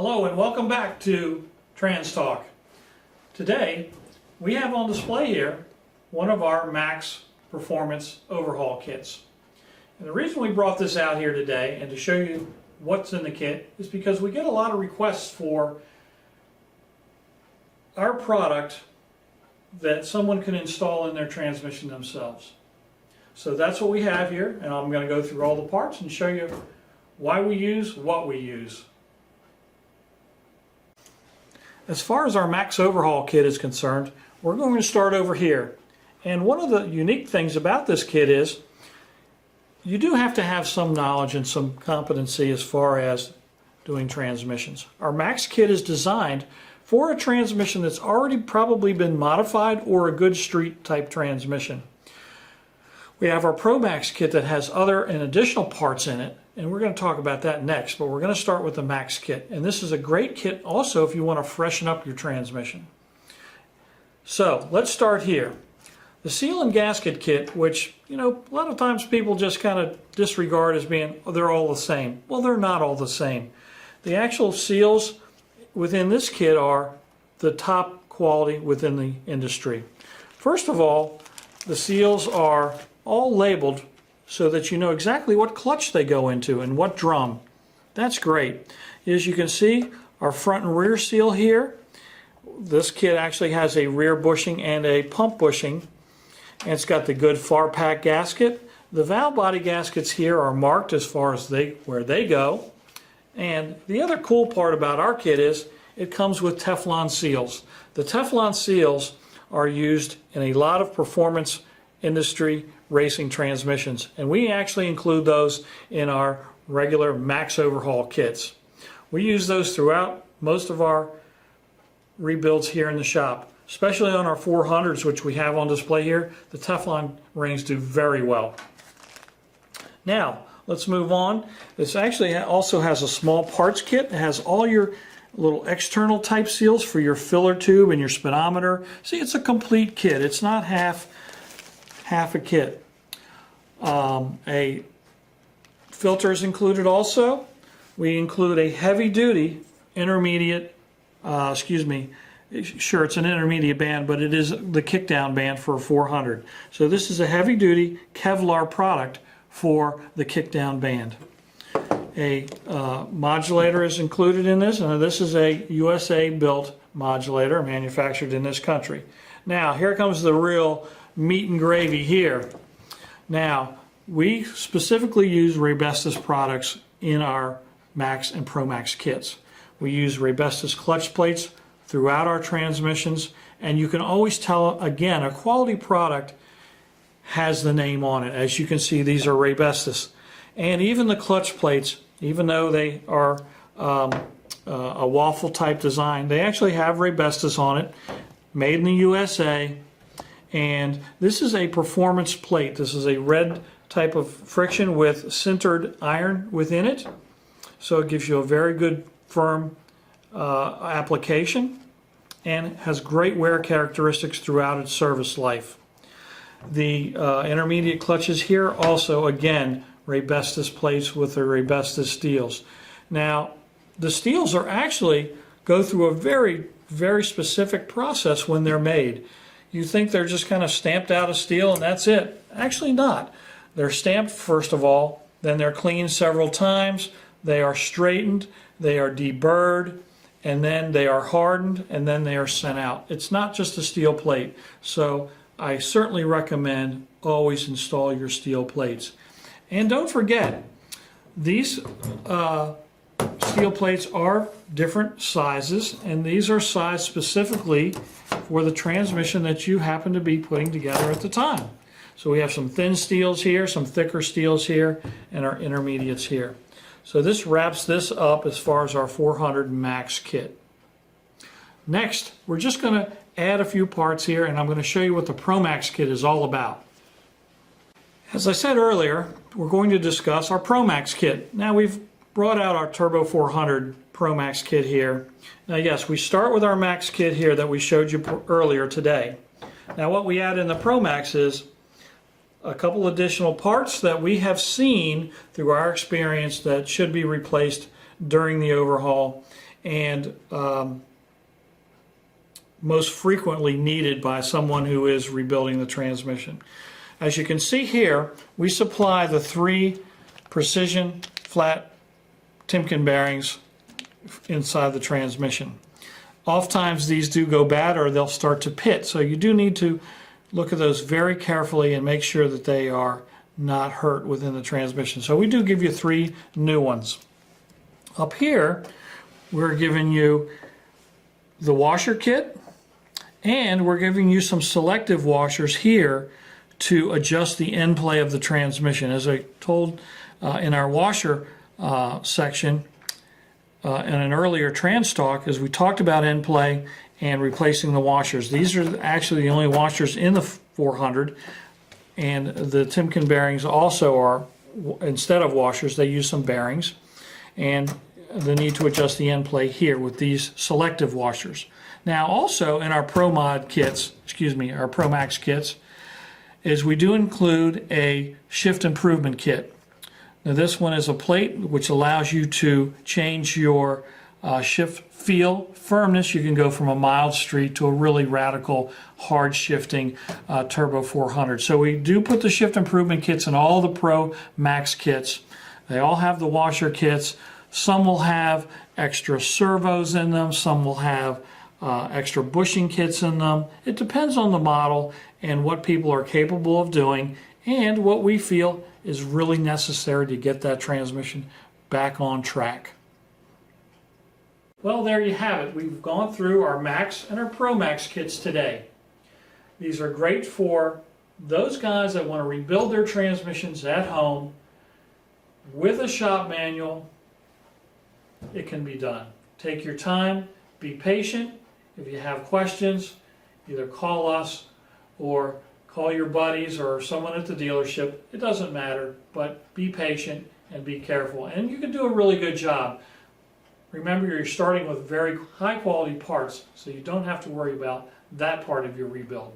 Hello and welcome back to Trans Talk. Today we have on display here one of our Max Performance overhaul kits. And the reason we brought this out here today and to show you what's in the kit is because we get a lot of requests for our product that someone can install in their transmission themselves. So that's what we have here, and I'm going to go through all the parts and show you why we use what we use. As far as our Max Overhaul Kit is concerned, we're going to start over here. And one of the unique things about this kit is you do have to have some knowledge and some competency as far as doing transmissions. Our Max Kit is designed for a transmission that's already probably been modified or a good street type transmission. We have our Pro Max Kit that has other and additional parts in it, and we're going to talk about that next, but we're going to start with the Max Kit. And this is a great kit also if you want to freshen up your transmission. So let's start here. The Seal and Gasket Kit, which, you know, a lot of times people just kind of disregard as being, oh, they're all the same. Well, they're not all the same. The actual seals within this kit are the top quality within the industry. First of all, the seals are all labeled so that you know exactly what clutch they go into and what drum. That's great. As you can see, our front and rear seal here, this kit actually has a rear bushing and a pump bushing, and it's got the good far pack gasket. The valve body gaskets here are marked as far as where they go. And the other cool part about our kit is it comes with Teflon seals. The Teflon seals are used in a lot of performance industry racing transmissions, and we actually include those in our regular Max Overhaul kits. We use those throughout most of our rebuilds here in the shop, especially on our 400s, which we have on display here. The Teflon rings do very well. Now let's move on. This actually also has a small parts kit. It has all your little external type seals for your filler tube and your speedometer. See, it's a complete kit. It's not half a kit. A filter is included also. We include a heavy duty intermediate, sure, it's an intermediate band, but it is the kickdown band for a 400. So this is a heavy duty Kevlar product for the kickdown band. A modulator is included in this, and this is a USA built modulator manufactured in this country. Now here comes the real meat and gravy here. Now we specifically use Raybestos products in our Max and Pro Max kits. We use Raybestos clutch plates throughout our transmissions, and you can always tell, again, a quality product has the name on it. As you can see, these are Raybestos. And even the clutch plates, even though they are a waffle type design, they actually have Raybestos on it, made in the USA. And this is a performance plate. This is a red type of friction with sintered iron within it. So it gives you a very good firm application and has great wear characteristics throughout its service life. The intermediate clutches here also, again, Raybestos plates with the Raybestos steels. Now, the steels are actually go through a very, very specific process when they're made. You think they're just kind of stamped out of steel and that's it. Actually not. They're stamped first of all, then they're cleaned several times, they are straightened, they are deburred, and then they are hardened, and then they are sent out. It's not just a steel plate, so I certainly recommend always install your steel plates. And don't forget, these steel plates are different sizes, and these are sized specifically for the transmission that you happen to be putting together at the time. So we have some thin steels here, some thicker steels here, and our intermediates here. So this wraps this up as far as our 400 Max kit. Next, we're just going to add a few parts here, and I'm going to show you what the Pro Max kit is all about. As I said earlier, we're going to discuss our Pro Max kit. Now we've brought out our Turbo 400 Pro Max kit here. Now yes, we start with our Max kit here that we showed you earlier today. Now what we add in the Pro Max is a couple additional parts that we have seen through our experience that should be replaced during the overhaul, and most frequently needed by someone who is rebuilding the transmission. As you can see here, we supply the 3 precision flat Timken bearings inside the transmission. Oftentimes these do go bad or they'll start to pit, so you do need to look at those very carefully and make sure that they are not hurt within the transmission. So we do give you 3 new ones. Up here we're giving you the washer kit, and we're giving you some selective washers here to adjust the end play of the transmission. As I told in our washer section in an earlier trans talk, as we talked about end play and replacing the washers. These are actually the only washers in the 400, and the Timken bearings also are, instead of washers, they use some bearings, and the need to adjust the end play here with these selective washers. Now also in our ProMod kits, our ProMax kits, is we do include a shift improvement kit. Now this one is a plate which allows you to change your shift feel firmness. You can go from a mild street to a really radical hard shifting Turbo 400. So we do put the shift improvement kits in all the ProMax kits. They all have the washer kits. Some will have extra servos in them, some will have extra bushing kits in them. It depends on the model and what people are capable of doing and what we feel is really necessary to get that transmission back on track. Well, there you have it. We've gone through our Max and our ProMax kits today. These are great for those guys that want to rebuild their transmissions at home with a shop manual. It can be done. Take your time, be patient. If you have questions, either call us or call your buddies or someone at the dealership. It doesn't matter, but be patient and be careful. And you can do a really good job. Remember, you're starting with very high quality parts, so you don't have to worry about that part of your rebuild.